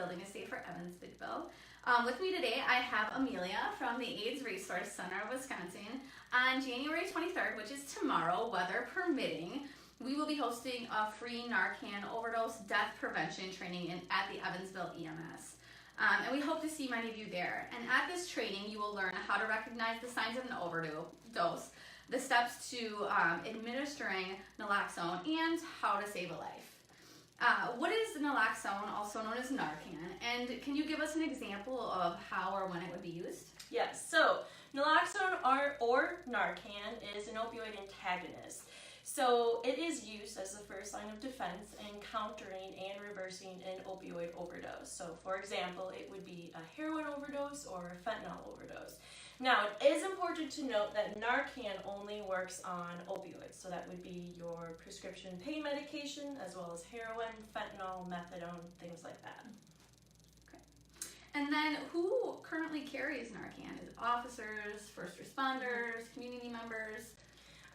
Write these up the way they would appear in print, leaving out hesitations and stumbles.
Building a Safer Evansville. With me today, I have Amelia from the AIDS Resource Center of Wisconsin. On January 23rd, which is tomorrow, weather permitting, we will be hosting a free Narcan overdose death prevention training at the Evansville EMS. And we hope to see many of you there. And at this training, you will learn how to recognize the signs of an overdose, the steps to administering naloxone, and how to save a life. What is naloxone, also known as Narcan, and can you give us an example of how or when it would be used? Yes, so naloxone or Narcan is an opioid antagonist. So it is used as the first line of defense in countering and reversing an opioid overdose. So for example, it would be a heroin overdose or a fentanyl overdose. Now, it is important to note that Narcan only works on opioids. So that would be your prescription pain medication, as well as heroin, fentanyl, methadone, things like that. Okay. And then who currently carries Narcan? Is it officers, first responders, community members?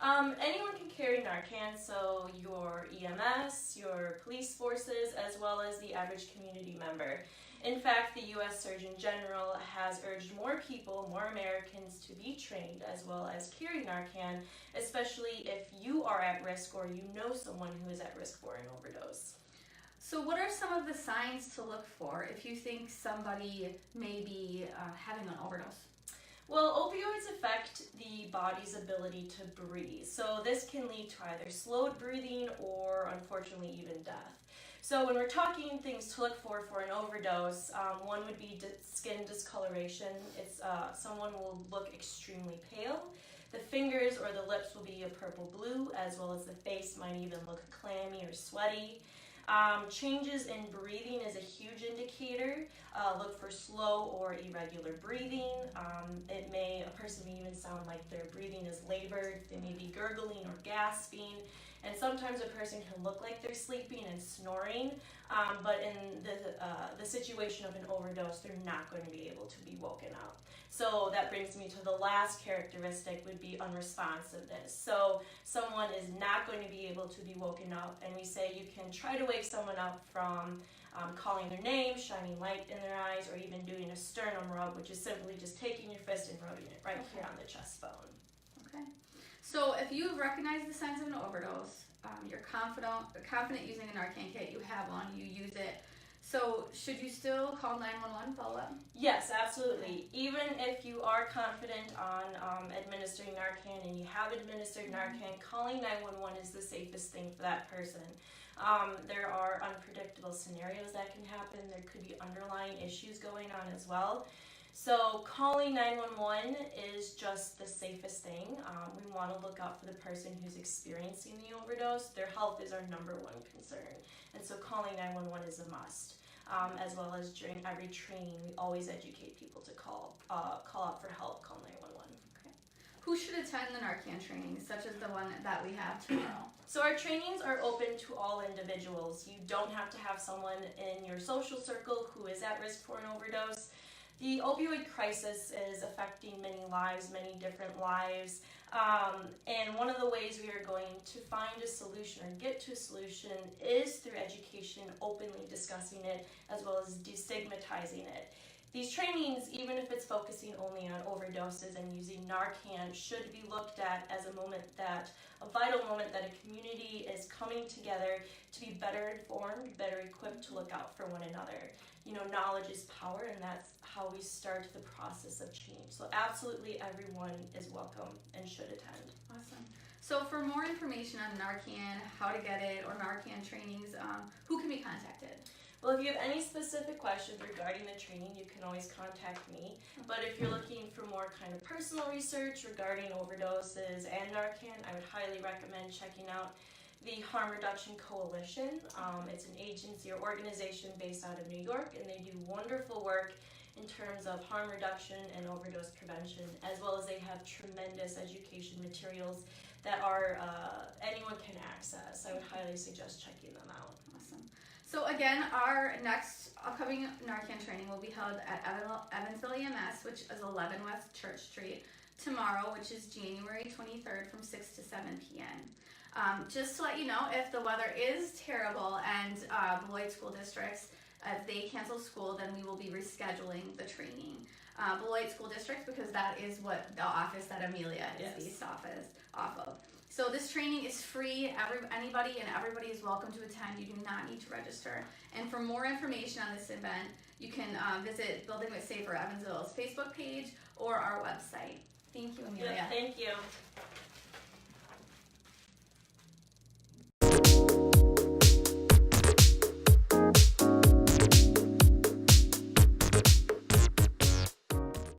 Anyone can carry Narcan, so your EMS, your police forces, as well as the average community member. In fact, the U.S. Surgeon General has urged more people, more Americans, to be trained as well as carry Narcan, especially if you are at risk or you know someone who is at risk for an overdose. So what are some of the signs to look for if you think somebody may be having an overdose? Well, opioids affect the body's ability to breathe. So this can lead to either slowed breathing or, unfortunately, even death. So when we're talking things to look for an overdose, one would be skin discoloration. It's someone will look extremely pale. The fingers or the lips will be a purple blue, as well as the face might even look clammy or sweaty. Changes in breathing is a huge indicator. Look for slow or irregular breathing. A person may even sound like their breathing is labored. They may be gurgling or gasping. And sometimes a person can look like they're sleeping and snoring, but in the situation of an overdose, they're not going to be able to be woken up. So that brings me to the last characteristic would be unresponsiveness. So someone is not going to be able to be woken up, and we say you can try to wake someone up from calling their name, shining light in their eyes, or even doing a sternum rub, which is simply just taking your fist and rubbing it right here on the chest bone. Okay. So if you've recognized the signs of an overdose, you're confident using a Narcan kit, you have one, you use it. So should you still call 911 follow-up? Yes, absolutely. Even if you are confident on administering Narcan and you have administered Narcan, calling 911 is the safest thing for that person. There are unpredictable scenarios that can happen. There could be underlying issues going on as well. So calling 911 is just the safest thing. We want to look out for the person who's experiencing the overdose. Their health is our number one concern. And so calling 911 is a must. As well as during every training, we always educate people to call out for help, call 911. Okay. Who should attend the Narcan training, such as the one that we have tomorrow? So our trainings are open to all individuals. You don't have to have someone in your social circle who is at risk for an overdose. The opioid crisis is affecting many lives, many different lives, and one of the ways we are going to find a solution or get to a solution is through education, openly discussing it, as well as destigmatizing it. These trainings, even if it's focusing only on overdoses and using Narcan, should be looked at as a vital moment that a community is coming together to be better informed, better equipped to look out for one another. You know, knowledge is power, and that's how we start the process of change. So absolutely everyone is welcome and should attend. Awesome. So for more information on Narcan, how to get it, or Narcan trainings, who can be contacted? Well, if you have any specific questions regarding the training, you can always contact me. But if you're looking for more kind of personal research regarding overdoses and Narcan, I would highly recommend checking out the Harm Reduction Coalition. It's an agency or organization based out of New York, and they do wonderful work in terms of harm reduction and overdose prevention, as well as they have tremendous education materials that anyone can access. I would highly suggest checking them out. Awesome. So again, our next upcoming Narcan training will be held at Evansville EMS, which is 11 West Church Street, tomorrow, which is January 23rd from 6 to 7 p.m. Just to let you know, if the weather is terrible and Beloit School Districts if they cancel school, then we will be rescheduling the training. Beloit School District, because that is what the office that Amelia is based off of. So this training is free. Anybody and everybody is welcome to attend. You do not need to register. And for more information on this event, you can visit Building with Safer Evansville's Facebook page or our website. Thank you, Amelia. Yeah, thank you.